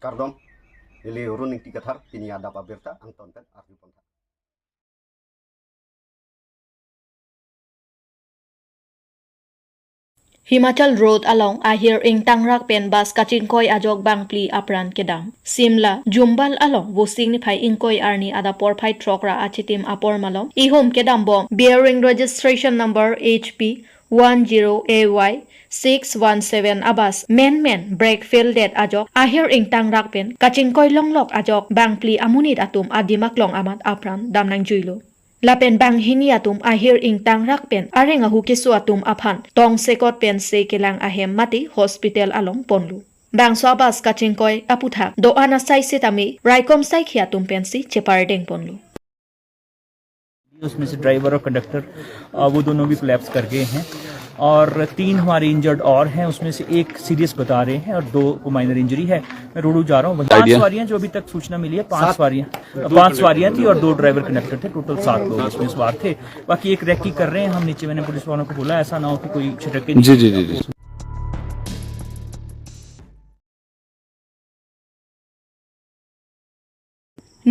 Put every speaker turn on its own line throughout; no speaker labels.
Kardom, ili runing tikathar, tini ada pabirta, angton pen arjuponta.
Himachal Road along Ahir ing Tangrak pen bas Kachinkoy ajok bangpli apran kedam. Simla Jumbal along wosing ni phai ingkoy arni ada por phai trokra achitim apor malom. Ihom kedam bom bearing registration number HP 10AY 617 abas men break fielded ajok Ahir ing Tangrak pen Kachinkoy longlok ajok bangpli amunit atum adimak long amat apran damnang juilo. Lapen bang hini atum ahir ing tangrak pen arenga hukisu atum aphan tong sekot pen se kelang ahem mati hospital along ponlu. Bang swabas kachingkoy aputhak do ana sai sitami raikom sai khiatum pensi chepardeng ponlu.
उसमें से driver और conductor वो दोनों भी collapse कर गए हैं और 3 हमारे इंजर्ड और हैं, उसमें से एक सीरियस बता रहे हैं और 2 को माइनर इंजरी है। मैं रोडू जा रहा हूँ। 5 सवारियां जो अभी तक सूचना मिली है, 5 सवारियां थी और 2 ड्राइवर कंडक्टर थे, टोटल 7 लोग इसमें सवार थे। बाकी एक रेकी कर रहे हैं हम नीचे, मैंने पुलिस वालों को बोला ऐसा ना हो कि कोई छिटके।
जी।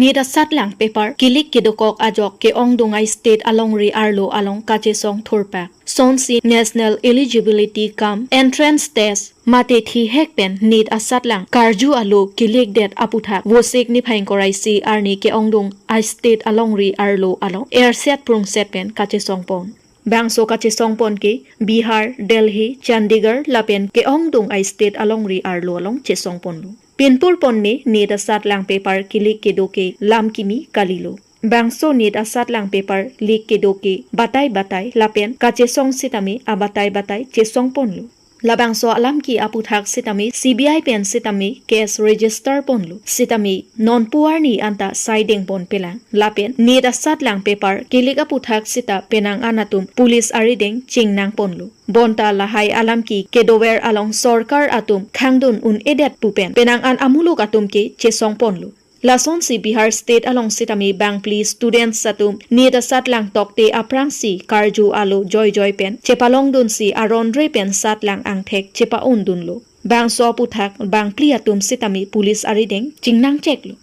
Nida satlang paper kilik kidokok ajok ke ong dungai state along ri arlo along kachesong thurpa sonsi national eligibility kam entrance test mate thi hekpen need a satlang karju alo kilik det aputhak wosek ni phain korai si arni ke ong dung I state along ri arlo along air set prung set pen kachesong pon bangso kachesong pon ke Bihar Delhi Chandigarh lapen ke ong dung I state along ri arlo along chesong pon lu Pinpur ponne need a satlang paper kilik kedoke lam kimi kalilo. Bangso need a satlang paper lik kedoke batai lapen kachesong sitami abatai chesong ponlu. Labangso alam ki aputhak sitami CBI pen sitami case register ponlu. Sitami non puarni anta siding pon pelang. Lapen need a satlang paper kilik aputhak sita penang anatum police arideng chingnang ponlu. Bonta lahai alam ki kedower along sorkar atum khangdun un edet pupen penang an amuluk atum ke chesong ponlu. Lason si Bihar State along sitami bangpli students satum nida satlang tokte aprang si karju alo joy pen chepalong dun si arondre pen satlang angthek chepa undun lo. Bang so puthak bangpli atum sitami police arideng chingnang check lo.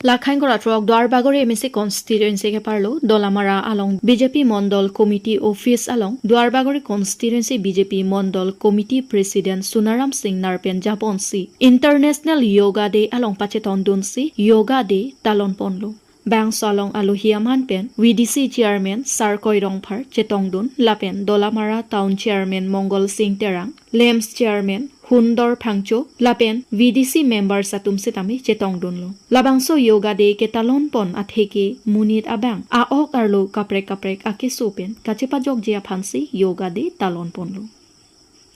Lakhain Koratrok Dwarbagore MSC constituency ke parlo Dolamara along BJP Mondol Committee Office along Dwarbagore constituency BJP Mondol Committee President Sunaram Singh Narpen Japon si International Yoga Day along Pacheton Dun si Yoga Day Talon Ponlo Bang Solong Aluhiaman pen VDC Chairman Sarkoy Rongphar Chetongdun Lapen Dolamara Town Chairman Mongol Singh Terang LEMS Chairman Hundor Phangcho lapen VDC members atum sitami chetongdun lo labangso yoga day ke talon pon atheke munit abang a ok arlo kaprek ake sopen kachepa jok jia phansi yoga day talon pon lo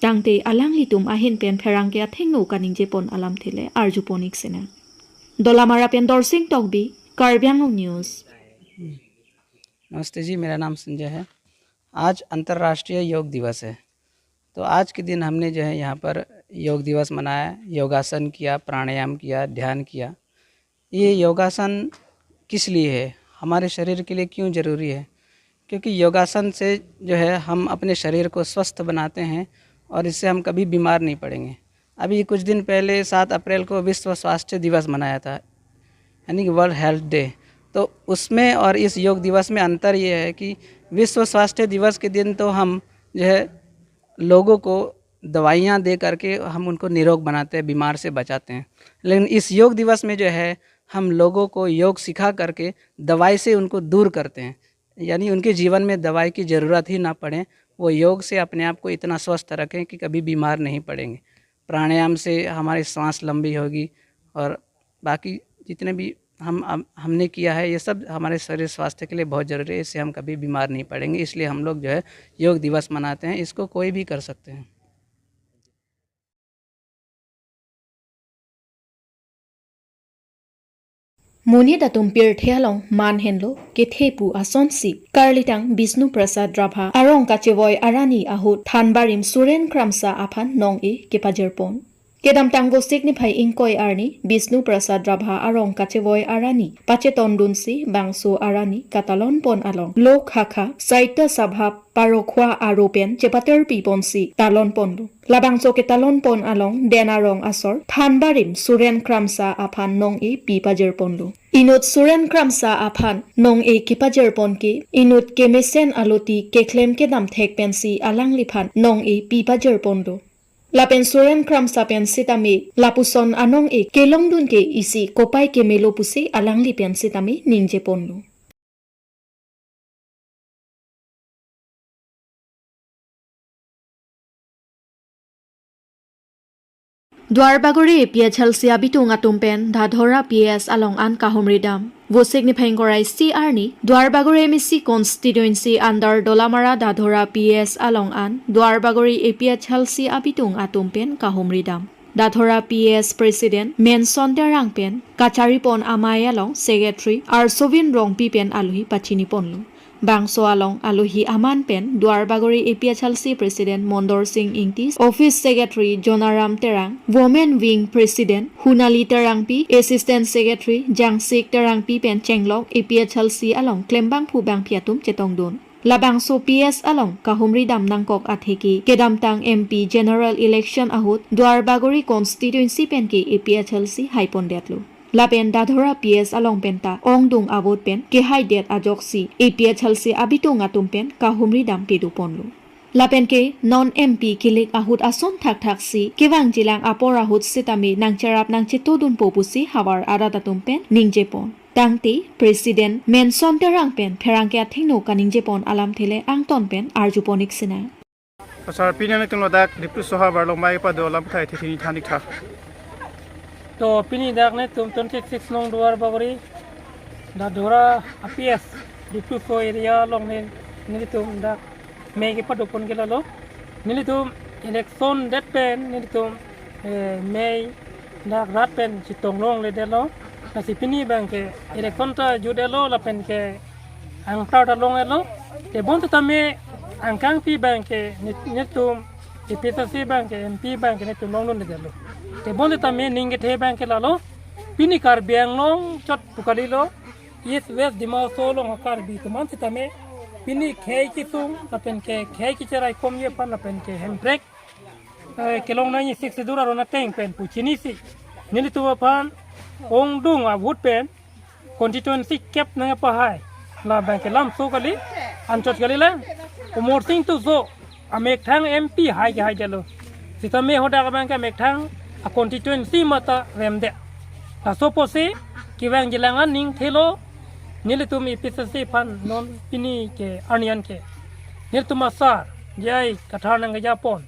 tangte alang litum ahin pen pherang ke athengo kaning je pon alam thile arjuponik sena dolamara pen dorsing tokbi Karbyang news.
नमस्ते जी, मेरा नाम संजय है। आज अंतर्राष्ट्रीय योग दिवस है, तो आज के दिन हमने जो है यहाँ पर योग दिवस मनाया, योगासन किया, प्राणायाम किया, ध्यान किया। ये योगासन किस लिए है, हमारे शरीर के लिए क्यों ज़रूरी है? क्योंकि योगासन से जो है हम अपने शरीर को स्वस्थ बनाते हैं और इससे हम कभी बीमार नहीं पड़ेंगे। अभी कुछ दिन पहले 7 अप्रैल को विश्व स्वास्थ्य दिवस मनाया था, यानी कि वर्ल्ड हेल्थ डे। तो उसमें और इस योग दिवस में अंतर ये है कि विश्व स्वास्थ्य दिवस के दिन तो हम जो है लोगों को दवाइयाँ दे करके हम उनको निरोग बनाते हैं, बीमार से बचाते हैं। लेकिन इस योग दिवस में जो है हम लोगों को योग सिखा करके दवाई से उनको दूर करते हैं, यानी उनके जीवन में दवाई की ज़रूरत ही ना पड़े, वो योग से अपने आप को इतना स्वस्थ रखें कि कभी बीमार नहीं पड़ेंगे। प्राणायाम से हमारी सांस लंबी होगी और बाकी जितने भी हमने किया है ये सब हमारे शरीर स्वास्थ्य के लिए बहुत ज़रूरी है, इससे हम कभी बीमार नहीं पड़ेंगे। इसलिए हम लोग जो है योग दिवस मनाते हैं, इसको कोई भी कर सकते हैं।
Muni datum pirthialong man henlo kethepu asonsi karlitang Bisnu Prasad Rabha arong kachevoy arani ahut thanbarim Suren Kramsa aphan nong e kepajerpon Kedam tanggo signify ingkoi arni Bisnu Prasad Rabha arong kachevoi arani pache tondunsi bangso arani katalon pon along lok hakha saita sabha parokhwa aropen chepater piponsi talon ponlu labangso ke talon pon along denarong asor thanbarim suren kramsa aphan nong e pipajer ponlu inut suren kramsa aphan nong e kipajer ponki inut kemesen aloti keklem kedam thek pensi alang liphan nong e pipajer ponlu Lapen suren kram sapen sitami lapuson anong e kelong dun ke isi kopay ke melo pusi alang lipen sitami ningje ponlu. Dwarbagore PHLC abitung atumpen dhadhora PS along an kahumridam. Wo signifying korai CR ni Dwarbagore MSC constituency under Dolamara dhadhora PS along an Dwarbagore PHLC abitung atumpen kahumridam. Dhadhora PS President Menson Derangpen Kacharipon Amay along Secretary Arsovin Rong Pipen aluhi pachini ponlu. Bangso along aluhi aman pen Dwarbagore APHLC President Mondor Singh Ingtis Office Secretary Jonaram Terang Women Wing President Hunali Terangpi Assistant Secretary Jangsik Terangpi pen Chenglok APHLC along Klembang Pubang Piatum Chetongdon Labangso PS along Kahumri Dam Nangkok Atheki Kedamtang MP General Election ahut Dwarbagore Constituency pen ke APHLC Haipondetlu Lapen dadhora PS along penta ongdung abot pen ke haidet ajoksi APHLC abitung atum pen kahumri dam pidu ponlu. Lapen ke non MP kilik ahut ason thak si kewang jilang apor ahut sitami nang charap nang chitodun popusi hawar aradatum pen ningje pon. Tangti President Menson Terang pen pherangke athingno kaningje pon alam thele angton pen arjuponik sina.
Pasar pinya ni tunglo dak diptu soha barlo mai pa dolam thai thini thanik tha.
तो पिनी दाग ने तुम 26 नोंग द्वारबागोरी दादोरा APS डिप्टू को area लोग ने निली तुम दाग मे के पटोपन के लालो निली तुम इलेक्शन डेट पेन निली तुम मे दाग रात पेन चितोंग लोग ले डेलो नसी पिनी बैंक के इलेक्शन ता जुडेलो ला पेन के अंगता डालोंग एलो ते बोंत तमे अंकांग पी बैंक के निली तुम APSC बैंक के MP बैंक ने तुम लोग ले डेलो te bonde tamen ninge the bank lalo pini kar biang long chot pukali lo yes west dima so long kar bi tuman te tame pini khei ki tung tapen ke khei ki cherai kom ye pan tapen ke handbrake ke long na ni 6 dura rona teng pen puchini si nili tu pan ong dung a wood pen constituency cap na pa hai la bank lam so kali an chot kali la umor sing tu so amek thang MP hai ke hai jalo sitame hoda ka bank amek thang a constituency mata remde la soposi kiwang jilangan ning thelo nilitum IPSC pan non pini ke anian ke nilitum asar jai kathanang japon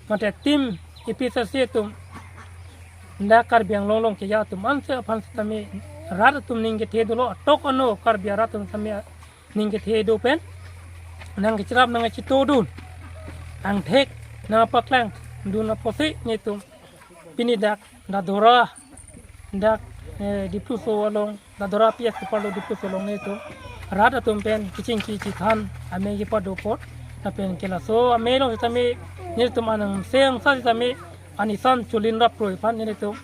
mate tim IPSC tum nakar biang longlong ke ya tum anse pan tami rar tum ning ke thedulo tok ano kar biara tum tami ning ke thedu pen nang ke chirap nang chitodun ang thek na paklang duna posi nitum Pini dak dadora dak diptu so along dadora PS parlo diptu so long neto rada tumpen kicing kici khan ame ye pado pot tapen kela so ame lo tami nirtum anang seng sa tami anisan chulin rap roi pan neto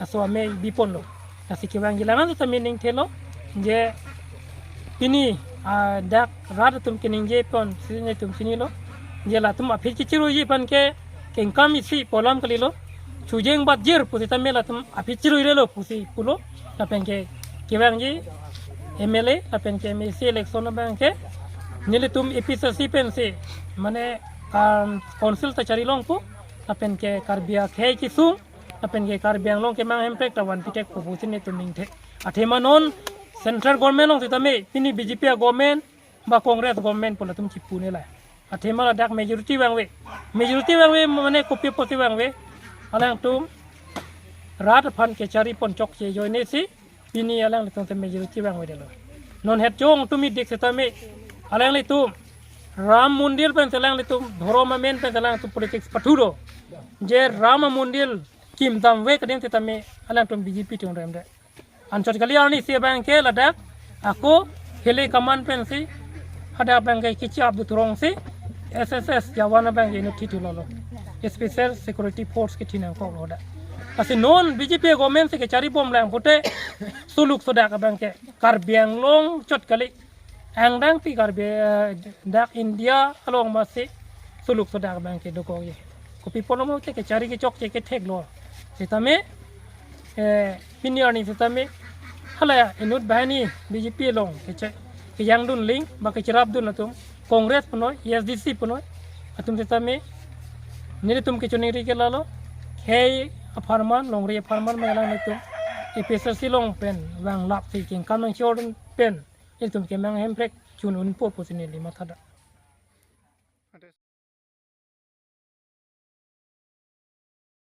aso ame bipon lo asiki wang gilangan tami ning thelo je pini dak rada tum kining je pon sini tum sini lo je la tum aphi kichiru ji pan ke kengkam isi polam kali lo Chujeng bat jir pusi tamela tum apichiru irelo pusi pulo tapen ke kiwang ji MLA tapen ke MSC election bang ke nili tum IPSC pen se mane council ta chari long pu tapen ke karbia khei ki sung tapen ke karbiang long ke mang hempek tawan pitek pu pusi ne tum ningthe athema non central government long tame pini BJP government ba congress government pula tum chipu ne la athema la dak majority wang we mane kopi poti wang we alang tum rat pan ke chari pon chok che joy ne si pini alang le tum majority bang we delo non het jong tumi dik se tame alang le tum ram mundir pen alang le tum dhoroma men pen alang tum politics paturo je ram mundir kim dam we kadem te tame alang tum BJP tum rem de an chot gali ani se bang ke ladak ako hele kaman pen si ada bang ke kichi abdu turong si SSS jawana bang inu titu lolo Special Security Force ke tinang ko roda asinon BJP government se ke cari bom lang pute suluk soda ka bangke karbiang long chot kali angdang pi karbe dak India along masih suluk soda ka bangke doko ye kopi ponomo ke cari ke chok ke thek lo setame piniani setame hala inut bahani BJP long ke yang dun link ba ke cerap dun atum Kongres punoi SDC punoi atum setame nire tum ke chuniri ke lalo hey aparman long re aparman mengalang itu EPSC long pen wang lap si king kamang chorun pen itu ke mang hemprek chunun po posini lima thada